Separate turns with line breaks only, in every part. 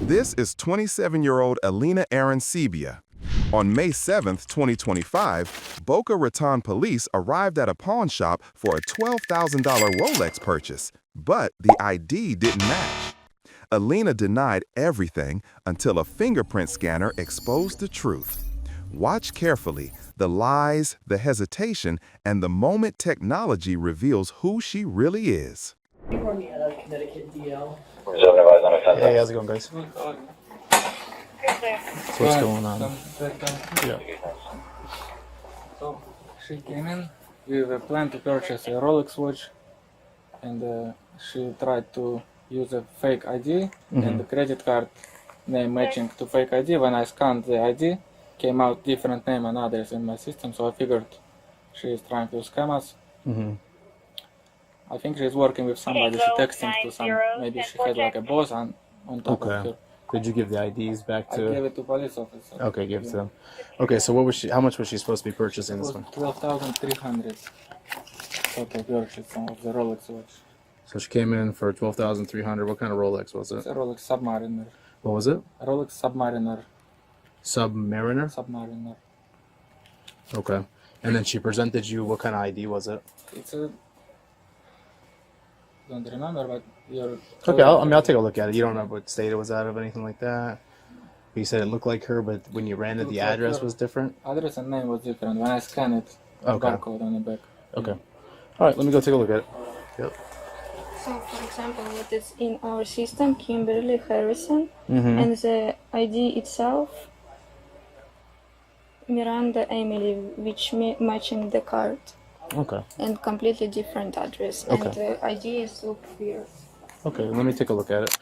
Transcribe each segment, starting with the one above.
This is 27-year-old Alina Arencibia. On May 7, 2025, Boca Raton police arrived at a pawn shop for a $12,000 Rolex purchase, but the ID didn't match. Alina denied everything until a fingerprint scanner exposed the truth. Watch carefully the lies, the hesitation, and the moment technology reveals who she really is.
Hey, how's it going, guys? So what's going on? Yeah.
So she came in with a plan to purchase a Rolex watch, and she tried to use a fake ID and the credit card name matching to fake ID. When I scanned the ID, came out different name and address in my system, so I figured she is trying to scam us. I think she's working with somebody. She texting to some. Maybe she had like a boss on top of her.
Did you give the IDs back to?
I gave it to police officer.
Okay, give it to them. Okay, so what was she? How much was she supposed to be purchasing this one?
12,300 total purchase of the Rolex watch.
So she came in for 12,300. What kind of Rolex was
It's
it?
a Rolex Submariner.
What was it?
A Rolex Submariner.
Submariner.
Submariner.
Okay, and then she presented you. What kind of ID was it?
It's a. Don't remember, but you're.
Okay, I'll take a look at it. You don't remember what state it was out of, anything like that? You said it looked like her, but when you ran it, the address was different?
Address and name was different. When I scanned it,
Okay.
barcode on the back.
Okay. All right, let me go take a look at it. Yep.
So, for example, what is in our system, Kimberly Harrison, and the ID itself, Miranda Emily, which matching the card.
Okay.
And completely different address.
Okay.
And the ideas look weird.
Okay, let me take a look at it.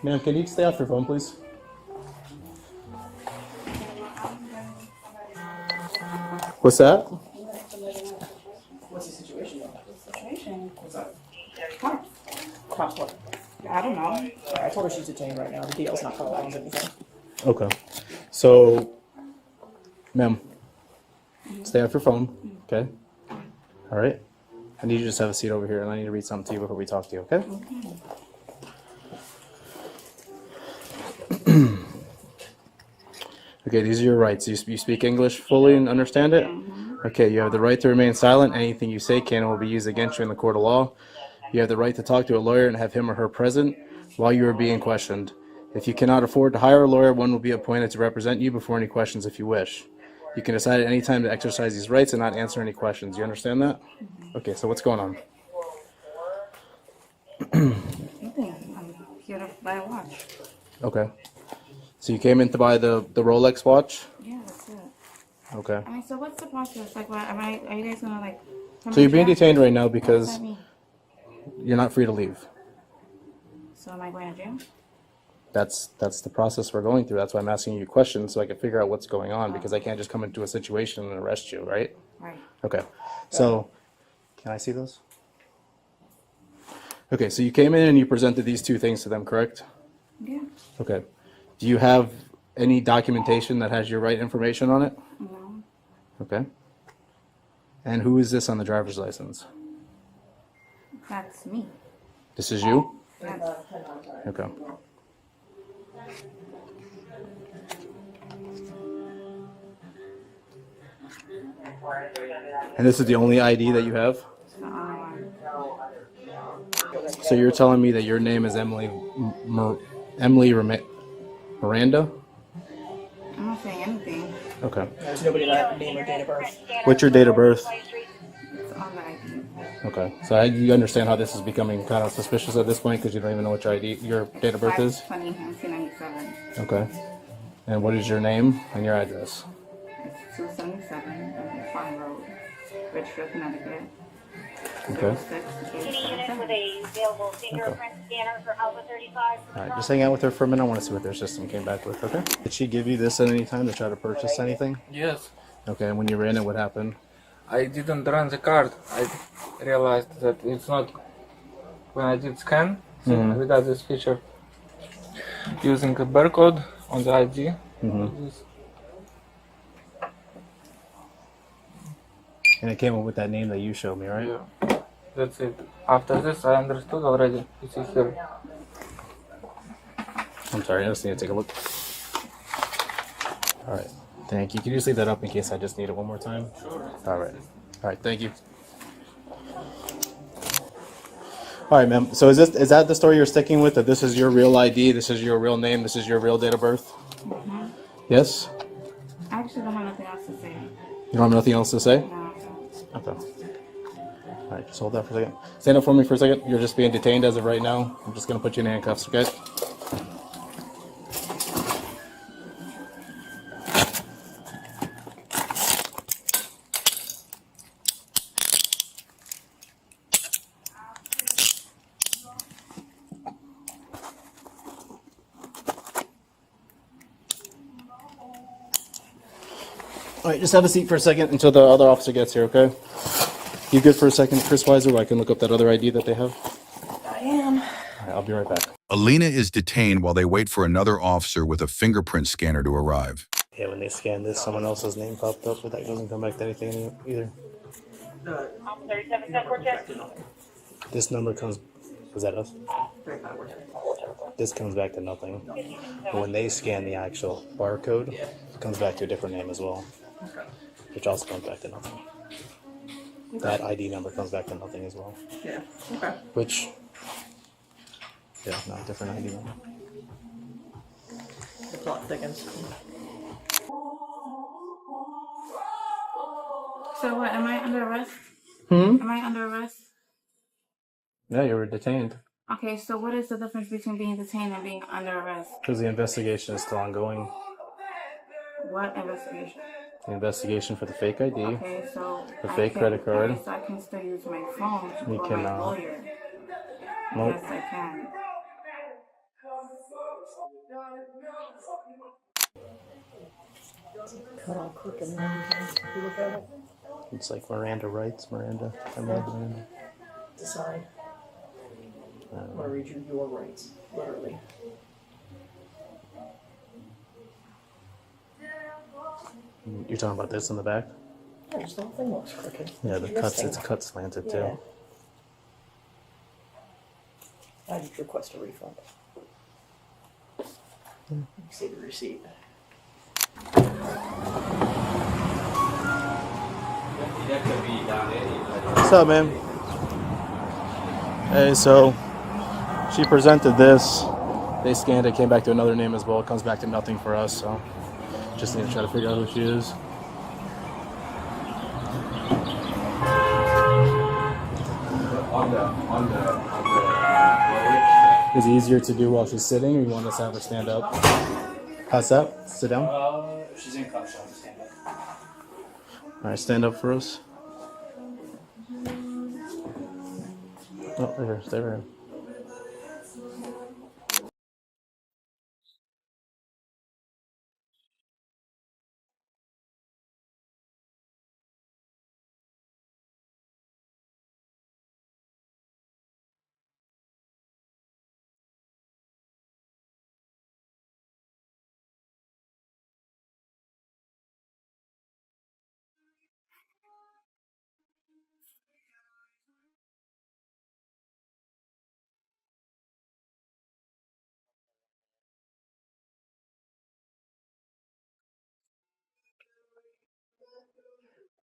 Ma'am, can you stay off your phone, please? What's that?
What's the situation? What's up? What? I don't know. I told her she's detained right now. The DL's not coming back with anything.
Okay. So, ma'am, stay off your phone, okay? All right? I need you to just have a seat over here, and I need to read something to you before we talk to you, okay? Okay, these are your rights. You speak English fully and understand it? Okay, you have the right to remain silent. Anything you say can and will be used against you in the court of law. You have the right to talk to a lawyer and have him or her present while you are being questioned. If you cannot afford to hire a lawyer, one will be appointed to represent you before any questions if you wish. You can decide at any time to exercise these rights and not answer any questions. You understand that? Okay, so what's going on?
Nothing. I'm here to buy a watch.
Okay. So you came in to buy the Rolex watch?
Yeah, that's it.
Okay.
I mean, so what's the process? Like, what, are you guys gonna like?
So you're being detained right now
What does
because
that mean?
you're not free to leave.
So am I going to jail?
That's the process we're going through. That's why I'm asking you questions so I can figure out what's going on, because I can't just come into a situation and arrest you, right?
Right.
Okay. So, can I see those? Okay, so you came in and you presented these two things to them, correct?
Yeah.
Okay. Do you have any documentation that has your right information on it?
No.
Okay. And who is this on the driver's license?
That's me.
This is you?
That's,
Okay. And this is the only ID that you have? So you're telling me that your name is Emily Miranda?
I'm not saying anything.
Okay.
There's nobody that name or date of birth.
What's your date of birth?
It's on the ID.
Okay. So you understand how this is becoming kind of suspicious at this point because you don't even know which your date of birth is?
5/20/1997.
Okay. And what is your name and your address?
It's 277 Farm Road, Richfield, Connecticut.
Okay.
06-877.
with a available fingerprint scanner for Alpha 35.
All right, just hang out with her for a minute. I want to see what their system came back with, okay? Did she give you this at any time to try to purchase anything?
Yes.
Okay, and when you ran it, what happened?
I didn't run the card. I realized that it's not. When I did scan, we got this feature using a barcode on the ID. This.
And it came up with that name that you showed me, right?
Yeah. That's it. After this, I understood already. You see here.
I'm sorry, I just need to take a look. All right, thank you. Can you just leave that up in case I just need it one more time?
Sure.
All right, thank you. All right, ma'am. So is that the story you're sticking with? That this is your real ID, this is your real name, this is your real date of birth?
Mm-hmm.
Yes?
I actually don't have nothing else to say.
You don't have nothing else to say?
No.
Okay. All right, just hold that for a second. Stand up for me for a second. You're just being detained as of right now. I'm just going to put you in handcuffs, okay? All right, just have a seat for a second until the other officer gets here, okay? You good for a second, Chris Weiser, where I can look up that other ID that they have?
I am.
All right, I'll be right back.
Alina is detained while they wait for another officer with a fingerprint scanner to arrive.
Yeah, when they scan this, someone else's name popped up, but that doesn't come back to anything either.
37 10 check.
This number comes, was that us? This comes back to nothing. But when they scan the actual barcode, it comes back to a different name as well, which also comes back to nothing. That ID number comes back to nothing as well.
Yeah. Okay.
Which, yeah, no, different ID number.
The plot thickens.
So what? Am I under arrest? Am I under arrest?
Yeah, you were detained.
Okay, so what is the difference between being detained and being under arrest?
Because the investigation is still ongoing.
What investigation?
The investigation for the fake ID.
Okay, so
The
I
fake
can-
credit card.
okay, so I can still use my phone to
You
call
can,
my lawyer.
Nope.
Yes, I can.
Cut all crooked and everything. You look at it,
It's like Miranda rights, Miranda. Miranda.
decide. I'm gonna read you your rights, literally.
You're talking about this in the back?
Yeah, just the whole thing looks crooked.
Yeah, the
You
cuts,
missed
it's
it.
cut slanted
Yeah.
too.
I did request a refund. You see the receipt.
What's up, man? Hey, so she presented this. They scanned it, came back to another name as well. It comes back to nothing for us, so just need to try to figure out who she is. Is it easier to do while she's sitting, or you want us to have her stand up? How's that? Sit down?
She's in cuffs, so stand up.
All right, stand up for us. Oh, right here, stay right here.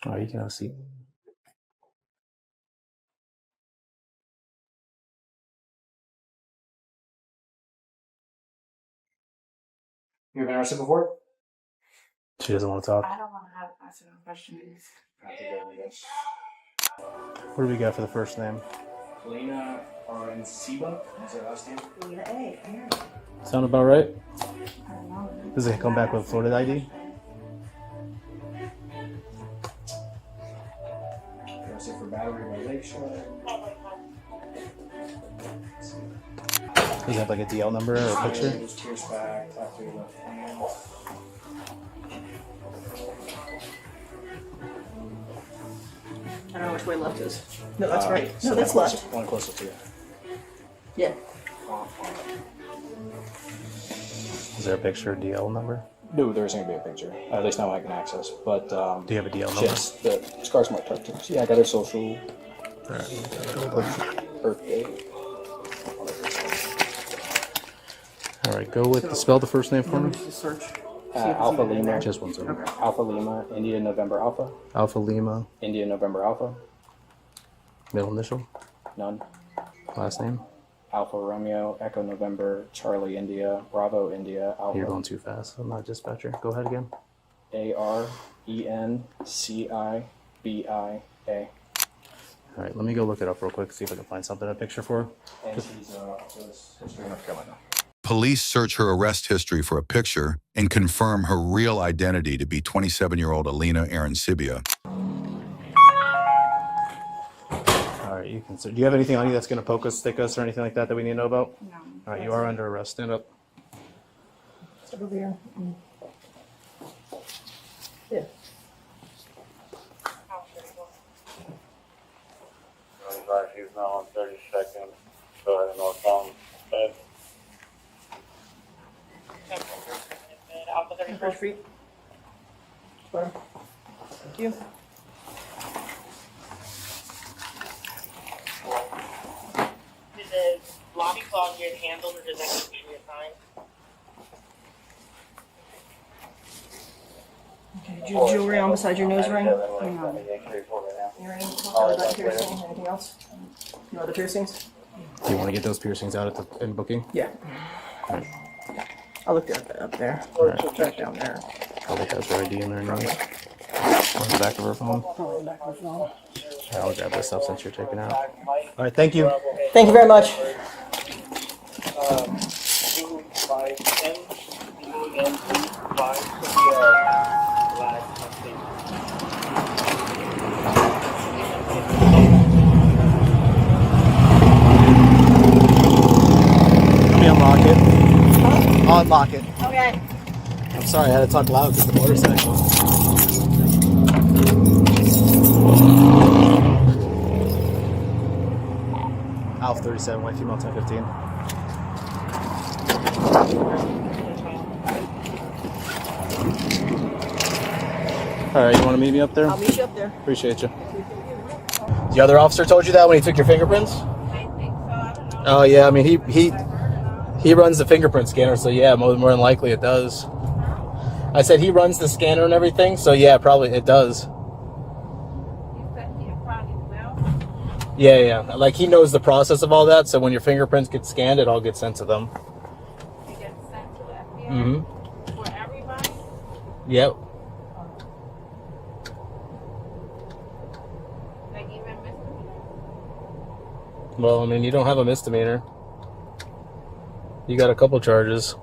All right, you can have a seat.
You've been arrested before?
She doesn't want to talk.
I don't want to have answer no questions.
What do we got for the first name?
Alina Arencibia is her last name.
Sound about right?
I don't know.
Does it come back with Florida ID?
Arrested for battery by Lakeshore.
Does it have like a DL number or a picture?
Just tears back, tap through your left hand.
I don't know which way left is. No, that's right.
So
No, that's
one
left.
closer- One closer to you.
Yeah.
Is there a picture or DL number?
No, there isn't going to be a picture. At least now I can access. But
Do you have a DL number?
yes, the scars marked up too. So yeah, I got her social, birthday.
All right, go with spell the first name for me.
Search.
Alpha Lima.
Just one second.
Alpha Lima, India November Alpha.
Alpha Lima,
India November Alpha.
middle initial,
None.
last name.
Alpha Romeo, Echo November, Charlie India, Bravo India, Alpha.
You're going too fast. I'm not dispatcher. Go ahead again.
Arencibia.
All right, let me go look it up real quick, see if I can find something, a picture for her.
And she's history in North Carolina.
Police search her arrest history for a picture and confirm her real identity to be 27-year-old Alina Arencibia.
All right, you can. Do you have anything on you that's going to poke us, stick us, or anything like that we need to know about?
No.
All right, you are under arrest. Stand up.
Step over here. Yeah.
He's now on 32nd. Go ahead and northbound.
Alpha 34.
First feet. Square. Thank you.
Is the lobby closet get handled or does that need to be reassigned?
Okay, jewelry on beside your nose ring?
No.
Earring, that piercing, anything else? No other piercings?
Do you want to get those piercings out at the in booking?
Yeah. I'll look that up there. Back down there.
Probably has her ID in there now. On the back of her phone.
Probably back of the phone.
I'll grab this stuff since you're taking out. All right, thank you.
Thank you very much.
Let me unlock it. I'll unlock it.
Okay.
I'm sorry, I had to talk loud because the motorcycle. Alpha 37, white female 1015. All right, you want to meet me up there?
I'll meet you up there.
Appreciate you. The other officer told you that when he took your fingerprints? Oh yeah, I mean he runs the fingerprint scanner, so yeah, more than likely it does. I said he runs the scanner and everything, so yeah, probably it does. Yeah, like he knows the process of all that, so when your fingerprints get scanned, it all gets sent to them.
You get sent to the FBI
Mm-hmm.
for everybody?
Yep.
Like even misdemeanor?
Well, I mean, you don't have a misdemeanor. You got a couple charges.
So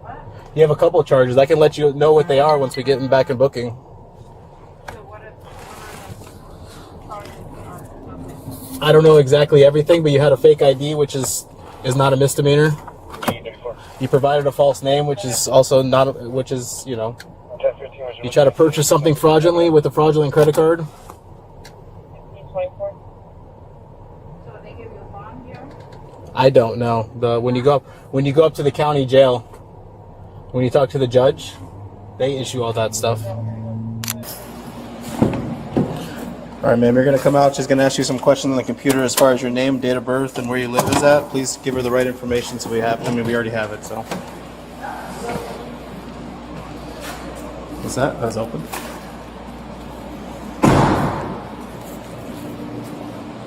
what?
You have a couple charges. I can let you know what they are once we get them back in booking.
So what are the charges are?
I don't know exactly everything, but you had a fake ID, which is not a misdemeanor. You provided a false name, which is also not, which is, you know, you try to purchase something fraudulently with a fraudulent credit card.
24.
So they give you a bond here?
I don't know. When you go up to the county jail, when you talk to the judge, they issue all that stuff. All right, ma'am, you're going to come out. She's going to ask you some questions on the computer as far as your name, date of birth, and where you live is at. Please give her the right information so we have, I mean, we already have it, so. What's that? That was open.